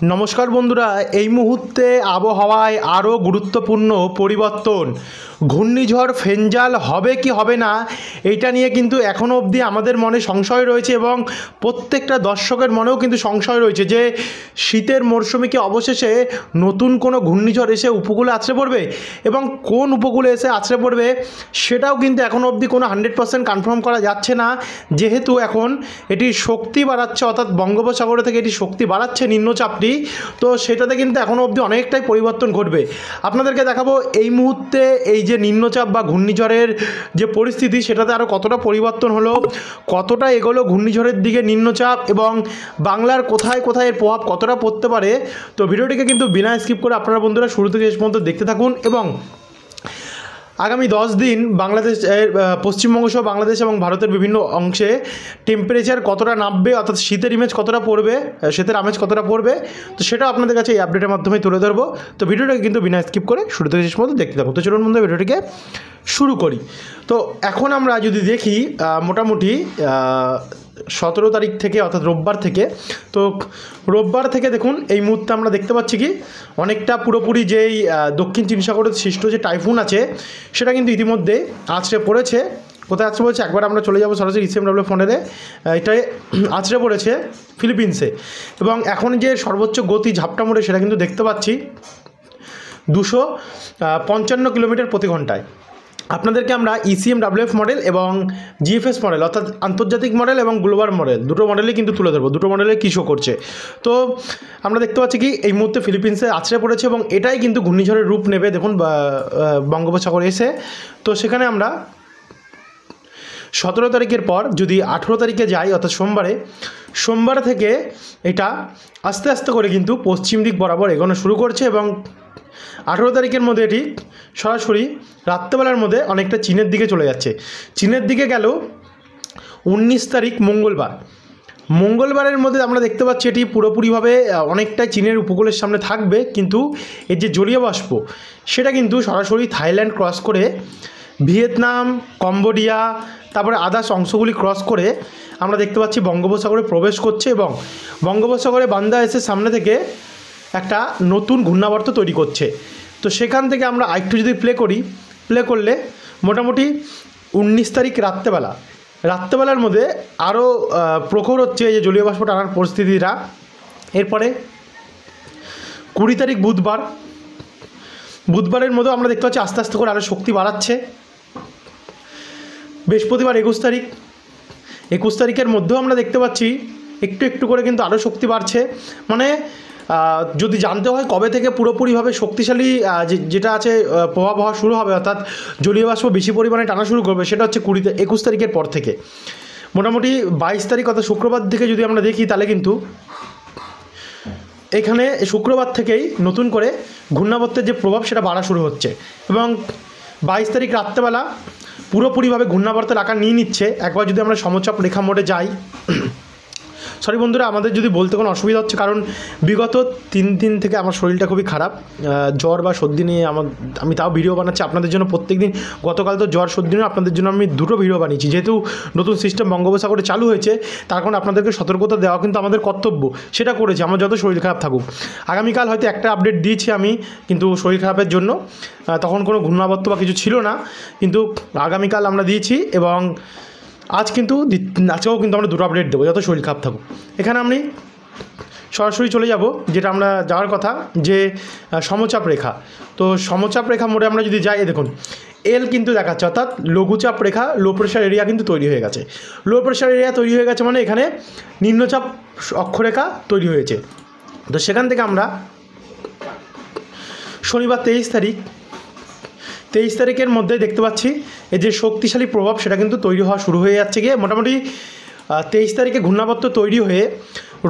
নমস্কার বন্ধুরা, এই মুহূর্তে আবহাওয়ায় আরও গুরুত্বপূর্ণ পরিবর্তন। ঘূর্ণিঝড় ফেঞ্জাল হবে কি হবে না এইটা নিয়ে কিন্তু এখনও অবধি আমাদের মনে সংশয় রয়েছে এবং প্রত্যেকটা দর্শকের মনেও কিন্তু সংশয় রয়েছে যে শীতের মরশুমে কি অবশেষে নতুন কোনো ঘূর্ণিঝড় এসে উপকূলে আছড়ে পড়বে এবং কোন উপকূলে এসে আছড়ে পড়বে সেটাও কিন্তু এখনও অবধি কোনো 100% কনফার্ম করা যাচ্ছে না, যেহেতু এখন এটি শক্তি বাড়াচ্ছে, অর্থাৎ বঙ্গোপসাগর থেকে এটি শক্তি বাড়াচ্ছে নিম্নচাপটি। তো সেটাতে কিন্তু এখনও অবধি অনেকটাই পরিবর্তন ঘটবে। আপনাদেরকে দেখাবো এই মুহূর্তে এই যে নিম্নচাপ বা ঘূর্ণিঝড়ের যে পরিস্থিতি সেটাতে আরও কতটা পরিবর্তন হলো, কতটা এগোলো ঘূর্ণিঝড়ের দিকে নিম্নচাপ এবং বাংলার কোথায় কোথায় এর প্রভাব কতটা পড়তে পারে। তো ভিডিওটিকে কিন্তু বিনা স্কিপ করে আপনারা বন্ধুরা শুরু থেকে শেষ পর্যন্ত দেখতে থাকুন এবং আগামী 10 দিন বাংলাদেশ, পশ্চিমবঙ্গ সহ বাংলাদেশ এবং ভারতের বিভিন্ন অংশে টেম্পারেচার কতটা নামবে, অর্থাৎ শীতের ইমেজ কতটা পড়বে, শীতের আমেজ কতটা পড়বে, তো সেটা আপনাদের কাছে এই আপডেটের মাধ্যমে তুলে ধরবো। তো ভিডিওটাকে কিন্তু বিনা স্কিপ করে শুরু থেকে শেষ পর্যন্ত দেখতে থাকুন। তো চলুন বন্ধু ভিডিওটিকে শুরু করি। তো এখন আমরা যদি দেখি মোটামুটি 17 তারিখ থেকে, অর্থাৎ রোববার থেকে, তো রোববার থেকে দেখুন এই মুহূর্তে আমরা দেখতে পাচ্ছি কি অনেকটা পুরোপুরি যেই দক্ষিণ চীন সাগরের সৃষ্ট যে টাইফুন আছে সেটা কিন্তু ইতিমধ্যে আছড়ে পড়েছে। কোথায় আছড়ে পড়েছে একবার আমরা চলে যাব সরাসরি ইসিএমডব্লিউ ফোনে। এটাই আছড়ে পড়েছে ফিলিপিন্সে এবং এখন যে সর্বোচ্চ গতি ঝাপটা মোড়ে সেটা কিন্তু দেখতে পাচ্ছি 255 কিলোমিটার প্রতি ঘন্টায়। আপনাদেরকে আমরা ইসিএমডব্লিউএফ মডেল এবং জিএফএস মডেল, অর্থাৎ আন্তর্জাতিক মডেল এবং গ্লোবাল মডেল, দুটো মডেলই কিন্তু তুলে ধরবো, দুটো মডেলে কী শো করছে। তো আমরা দেখতে পাচ্ছি কি এই মুহূর্তে ফিলিপিন্সে আছড়ে পড়েছে এবং এটাই কিন্তু ঘূর্ণিঝড়ের রূপ নেবে দেখুন বঙ্গোপসাগরে এসে। তো সেখানে আমরা 17 তারিখের পর যদি 18 তারিখে যাই, অর্থাৎ সোমবার থেকে এটা আস্তে আস্তে করে কিন্তু পশ্চিম দিক বরাবর এগোনো শুরু করছে এবং 18 তারিখের মধ্যে এটি সরাসরি রাত্রেবেলার মধ্যে অনেকটা চীনের দিকে চলে যাচ্ছে। চীনের দিকে গেল 19 তারিখ মঙ্গলবারের মধ্যে আমরা দেখতে পাচ্ছি এটি পুরোপুরিভাবে অনেকটাই চীনের উপকূলের সামনে থাকবে, কিন্তু এর যে জলীয় বাষ্প সেটা কিন্তু সরাসরি থাইল্যান্ড ক্রস করে ভিয়েতনাম, কম্বোডিয়া, তারপরে আদার্স অংশগুলি ক্রস করে আমরা দেখতে পাচ্ছি বঙ্গোপসাগরে প্রবেশ করছে এবং বঙ্গোপসাগরে বান্দা এসে সামনে থেকে একটা নতুন ঘূর্ণাবর্ত তৈরি করছে। তো সেখান থেকে আমরা আরেকটু যদি প্লে করলে মোটামুটি 19 তারিখ রাত্রেবেলার মধ্যে আরও প্রখর হচ্ছে এই যে জলীয় বাষ্প টানার পরিস্থিতিটা। এরপরে 20 তারিখ বুধবারের মধ্যেও আমরা দেখতে পাচ্ছি আস্তে আস্তে করে আরও শক্তি বাড়াচ্ছে। বৃহস্পতিবার 21 তারিখের মধ্যেও আমরা দেখতে পাচ্ছি একটু একটু করে কিন্তু আরও শক্তি বাড়ছে। মানে যদি জানতে হয় কবে থেকে পুরোপুরিভাবে শক্তিশালী যেটা আছে প্রভাব হওয়া শুরু হবে, অর্থাৎ জলীয় বাষ্প বেশি পরিমাণে টানা শুরু করবে, সেটা হচ্ছে 21 তারিখের পর থেকে। মোটামুটি 22 তারিখ অর্থাৎ শুক্রবার থেকে যদি আমরা দেখি তাহলে কিন্তু এখানে শুক্রবার থেকেই নতুন করে ঘূর্ণাবর্তের যে প্রভাব সেটা বাড়া শুরু হচ্ছে এবং 22 তারিখ রাত্রেবেলা পুরোপুরিভাবে ঘূর্ণাবর্তের আকার নিয়ে নিচ্ছে। একবার যদি আমরা সমচাপ রেখা মোডে যাই, সরি বন্ধুরা আমাদের যদি বলতে কোনো অসুবিধা হচ্ছে, কারণ বিগত 3 দিন থেকে আমার শরীরটা খুবই খারাপ, জ্বর বা সর্দি নিয়ে আমি তাও ভিডিও বানাচ্ছি আপনাদের জন্য প্রত্যেক দিন। গতকাল তো জ্বর সর্দি নিয়ে আপনাদের জন্য আমি দুটো ভিডিও বানিয়েছি, যেহেতু নতুন সিস্টেম বঙ্গোপসাগরে চালু হয়েছে তার কারণে আপনাদেরকে সতর্কতা দেওয়া কিন্তু আমাদের কর্তব্য, সেটা করেছি আমার যত শরীর খারাপ থাকুক। আগামীকাল হয়তো একটা আপডেট দিয়েছি আমি, কিন্তু শরীর খারাপের জন্য তখন কোনো ঘূর্ণাবর্ত বা কিছু ছিল না, কিন্তু আগামীকাল আমরা দিয়েছি এবং আজকেও কিন্তু আমরা দুটো আপডেট দেবো যত শরীর খারাপ থাকুক। এখানে আমি সরাসরি চলে যাব যেটা আমরা যাওয়ার কথা, যে সমচাপ রেখা। তো সমচাপ রেখা মোড়ে আমরা যদি যাই, দেখুন এল কিন্তু দেখাচ্ছে, অর্থাৎ লঘুচাপ রেখা, লো প্রেশার এরিয়া কিন্তু তৈরি হয়ে গেছে। লো প্রেশার এরিয়া তৈরি হয়ে গেছে মানে এখানে নিম্নচাপ অক্ষরেখা তৈরি হয়েছে। তো সেখান থেকে আমরা শনিবার 23 তারিখের মধ্যে দেখতে পাচ্ছি এই যে শক্তিশালী প্রভাব সেটা কিন্তু তৈরি হওয়া শুরু হয়ে যাচ্ছে গিয়ে। মোটামুটি 23 তারিখে ঘূর্ণাবর্ত তৈরি হয়ে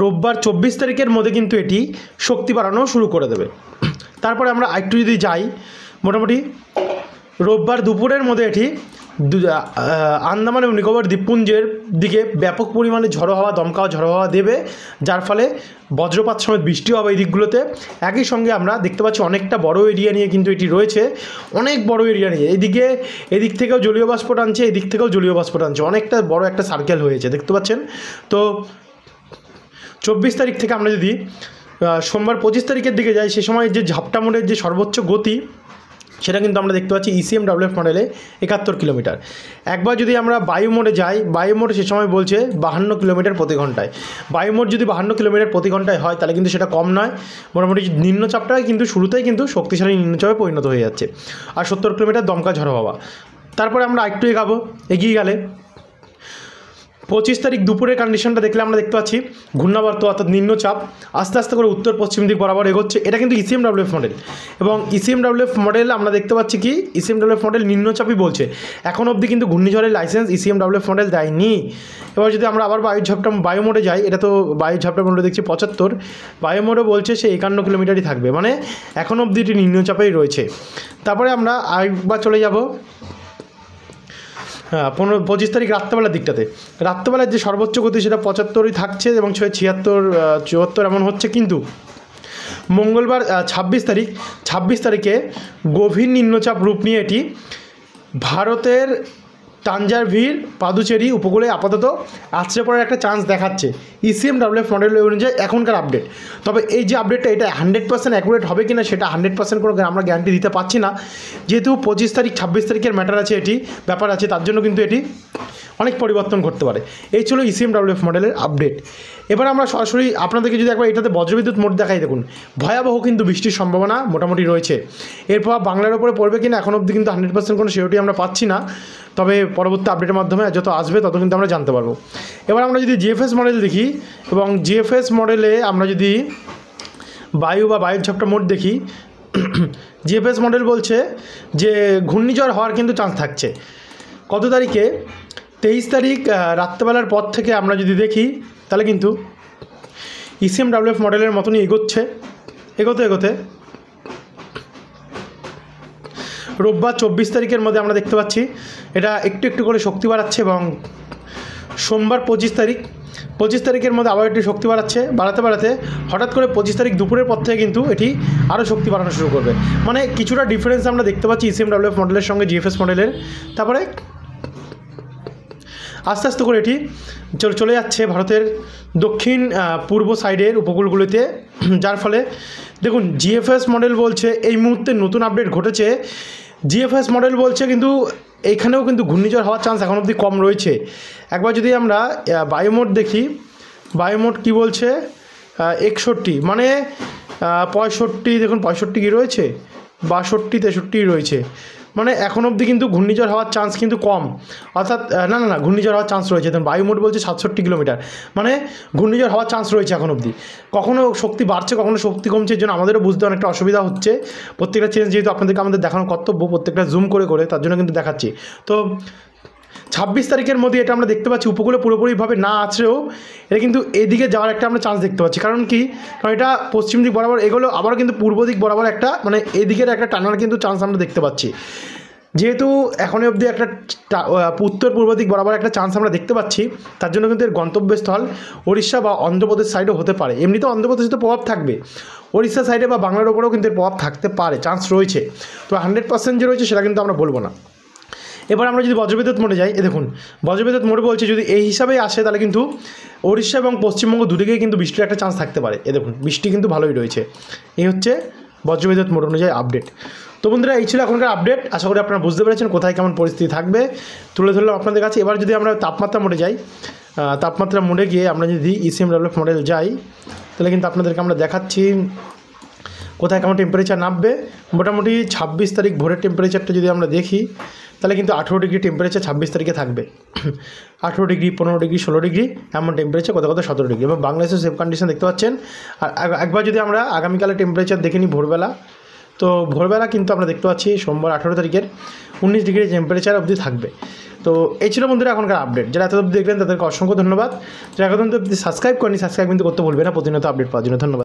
রোববার 24 তারিখের মধ্যে কিন্তু এটি শক্তি বাড়ানো শুরু করে দেবে। তারপরে আমরা আরেকটু যদি যাই, মোটামুটি রোববার দুপুরের মধ্যে এটি আন্দামান এবং নিকোবর দ্বীপপুঞ্জের দিকে ব্যাপক পরিমাণে দমকা ঝড়ো হাওয়া দেবে, যার ফলে বজ্রপাত সমেত বৃষ্টি হবে এই দিকগুলোতে। একই সঙ্গে আমরা দেখতে পাচ্ছি অনেকটা বড় এরিয়া নিয়ে কিন্তু এটি রয়েছে, অনেক বড় এরিয়া নিয়ে। এদিক থেকেও জলীয় বাষ্প টানছে, এদিক থেকেও জলীয় বাষ্প টানছে, অনেকটা বড় একটা সার্কেল হয়েছে দেখতে পাচ্ছেন। তো 24 তারিখ থেকে আমরা যদি সোমবার 25 তারিখের দিকে যাই, সে সময় যে ঝাপটা মোড়ের যে সর্বোচ্চ গতি সেটা কিন্তু আমরা দেখতে পাচ্ছি ECMWF মডেলে 71 কিলোমিটার। একবার যদি আমরা বায়ু মোডে যাই, বায়ু মোড সে সময় বলছে 52 কিলোমিটার প্রতি ঘন্টায়। বায়ু মোড যদি 52 কিলোমিটার প্রতি ঘন্টায় হয় তাহলে কিন্তু সেটা কম নয়, মোটামুটি নিম্নচাপটাই কিন্তু শুরুতেই কিন্তু শক্তিশালী নিম্নচাপে পরিণত হয়ে যাচ্ছে। আর 70 কিলোমিটার দমকা ঝড়ো হাওয়া। তারপরে আমরা একটু এগিয়ে গেলে 25 তারিখ দুপুরের কন্ডিশনটা দেখলে আমরা দেখতে পাচ্ছি ঘূর্ণাবর্ত অর্থাৎ নিম্নচাপ আস্তে আস্তে করে উত্তর পশ্চিম দিক বরাবর এগোচ্ছে। এটা কিন্তু ECMWF মডেল, এবং ECMWF মডেল আমরা দেখতে পাচ্ছি কি ECMWF মডেল নিম্নচাপই বলছে। এখন অবধি কিন্তু ঘূর্ণিঝড়ের লাইসেন্স ECMWF মডেল দেয়নি। এবার যদি আমরা আবার বায়ু মোডে যাই, এটা তো বায়ু ঝাপটা মোডে দেখছি 75, বায়ু মোডে বলছে সে 51 কিলোমিটারই থাকবে, মানে এখন অবধি এটি নিম্নচাপেই রয়েছে। তারপরে আমরা আরেকবার চলে যাব 25 তারিখ রাত্রেবেলার দিকটাতে। রাত্রেবেলার যে সর্বোচ্চ গতি সেটা 75ই থাকছে এবং 76, 74 এমন হচ্ছে। কিন্তু মঙ্গলবার 26 তারিখে গভীর নিম্নচাপ রূপ নিয়ে এটি ভারতের তাঞ্জাভীর পাদুচেরি উপকূলে আপাতত আছড়ে পড়ার একটা চান্স দেখাচ্ছে ECMWF মডেল অনুযায়ী এখনকার আপডেট। তবে এই যে আপডেটটা এটা 100% অ্যাকুরেট হবে কিনা সেটা 100% কোনো আমরা গ্যারান্টি দিতে পারছি না, যেহেতু 25 তারিখ 26 তারিখের ম্যাটার আছে, ব্যাপার আছে, তার জন্য কিন্তু এটি অনেক পরিবর্তন করতে পারে। এই ছিল ECMWF মডেলের আপডেট। এবার আমরা সরাসরি আপনাদেরকে যদি একবার এটাতে বজ্রবিদ্যুৎ মোড দেখাই, দেখুন ভয়াবহ কিন্তু বৃষ্টির সম্ভাবনা মোটামুটি রয়েছে। এরপর বাংলার ওপরে পড়বে কিনা এখন অবধি কিন্তু 100% কোনো সিওরিটি আমরা পাচ্ছি না, তবে পরবর্তী আপডেটের মাধ্যমে যত আসবে তত কিন্তু আমরা জানতে পারবো। এবার আমরা যদি GFS মডেল দেখি, এবং GFS মডেলে আমরা যদি বায়ুর ঝাপটা মোড দেখি, GFS মডেল বলছে যে ঘূর্ণিঝড় হওয়ার কিন্তু চান্স থাকছে। কত তারিখে? 23 তারিখ রাত্রেবেলার পর থেকে আমরা যদি দেখি তাহলে কিন্তু ECMWF মডেলের মতনই এগোতে রোববার 24 তারিখের মধ্যে আমরা দেখতে পাচ্ছি এটা একটু করে শক্তি বাড়াচ্ছে, এবং সোমবার 25 তারিখের মধ্যে আবার একটু শক্তি বাড়াতে হঠাৎ করে 25 তারিখ দুপুরের পর থেকে কিন্তু এটি আরও শক্তি বাড়ানো শুরু করবে। মানে কিছুটা ডিফারেন্স আমরা দেখতে পাচ্ছি ECMWF মডেলের সঙ্গে GFS মডেলের। তারপরে আস্তে আস্তে করে এটি চলে যাচ্ছে ভারতের দক্ষিণ পূর্ব সাইডের উপকূলগুলিতে, যার ফলে দেখুন GFS মডেল বলছে এই মুহূর্তে নতুন আপডেট ঘটেছে। GFS মডেল বলছে কিন্তু এইখানেও কিন্তু ঘূর্ণিঝড় হওয়ার চান্স এখন অবধি কম রয়েছে। একবার যদি আমরা বায়ুমোড দেখি, বায়ুমোড কী বলছে 61, মানে 65, দেখুন 65 কী রয়েছে, 62, 63 রয়েছে, মানে এখন অবধি কিন্তু ঘূর্ণিঝড় হওয়ার চান্স কিন্তু কম, অর্থাৎ না ঘূর্ণিঝড় হওয়ার চান্স রয়েছে। দেখুন বায়ুমোড বলছে 67 কিলোমিটার, মানে ঘূর্ণিঝড় হওয়ার চান্স রয়েছে এখন অবধি। কখনও শক্তি বাড়ছে, কখনও শক্তি কমছে, এর জন্য আমাদেরও বুঝতে অনেকটা অসুবিধা হচ্ছে। প্রত্যেকটা চেঞ্জ যেহেতু আপনাদেরকে আমাদের দেখানোর কর্তব্য, প্রত্যেকটা জুম করে তার জন্য কিন্তু দেখাচ্ছি। তো 26 তারিখের মধ্যে এটা আমরা দেখতে পাচ্ছি উপকূলে পুরোপুরিভাবে না আছড়েও এটা কিন্তু এদিকে যাওয়ার একটা আমরা চান্স দেখতে পাচ্ছি। কারণ এটা পশ্চিম দিক বরাবর এগুলো আবারও কিন্তু পূর্ব দিক বরাবর একটা মানে এদিকের একটা টানার কিন্তু চান্স আমরা দেখতে পাচ্ছি। যেহেতু এখনই অবধি একটা উত্তর পূর্ব দিক বরাবর একটা চান্স আমরা দেখতে পাচ্ছি, তার জন্য কিন্তু এর গন্তব্যস্থল ওড়িশা বা অন্ধ্রপ্রদেশ সাইডও হতে পারে। এমনিতেও অন্ধ্রপ্রদেশে তো প্রভাব থাকবে, ওড়িশা সাইডে বা বাংলার ওপরেও কিন্তু এর প্রভাব থাকতে পারে, চান্স রয়েছে। তো 100% যে রয়েছে সেটা কিন্তু আমরা বলবো না। এবার আমরা যদি বজ্রবিদ্যুৎ মোডে যাই, দেখুন বজ্রবিদ্যুৎ মোডে বলছে যদি এই হিসাবেই আসে তাহলে কিন্তু ওড়িশা এবং পশ্চিমবঙ্গ দুদিকেই কিন্তু বৃষ্টির একটা চান্স থাকতে পারে। দেখুন বৃষ্টি কিন্তু ভালোই রয়েছে। এই হচ্ছে বজ্রবিদ্যুৎ মোড অনুযায়ী আপডেট। তো বন্ধুরা এই ছিল এখনকার আপডেট। আশা করি আপনারা বুঝতে পেরেছেন কোথায় কেমন পরিস্থিতি থাকবে, তুলে ধরলাম আপনাদের কাছে। এবার যদি আমরা তাপমাত্রা মোডে যাই, তাপমাত্রা মোডে গিয়ে আমরা যদি ECMWF মডেল যাই তাহলে কিন্তু আপনাদেরকে আমরা দেখাচ্ছি কোথায় কেমন টেম্পারেচার নামবে। মোটামুটি 26 তারিখ ভোরের টেম্পারেচারটা যদি আমরা দেখি তাহলে কিন্তু 18 ডিগ্রি টেম্পারেচার 26 তারিখে থাকবে। 18 ডিগ্রি, 15 ডিগ্রি, 16 ডিগ্রি এমন টেম্পারেচার, কোথাও 17 ডিগ্রি, এবং বাংলাদেশের সেফ কন্ডিশন দেখতে পাচ্ছেন। আর একবার যদি আমরা আগামীকালের টেম্পারেচার দেখে নিই ভোরবেলা, তো ভোরবেলা কিন্তু আমরা দেখতে পাচ্ছি সোমবার 18 তারিখের 19 ডিগ্রি টেম্পারেচার অবধি থাকবে। তো এই ছিল বন্ধুরা এখনকার আপডেট। যারা এত অবধি দেখলেন তাদেরকে অসংখ্য ধন্যবাদ। যারা এখন অবধি সাবস্ক্রাইব করেনি সাবস্ক্রাইব কিন্তু করতে ভুলবে না প্রতিনিয়ত আপডেট পাওয়ার জন্য। ধন্যবাদ।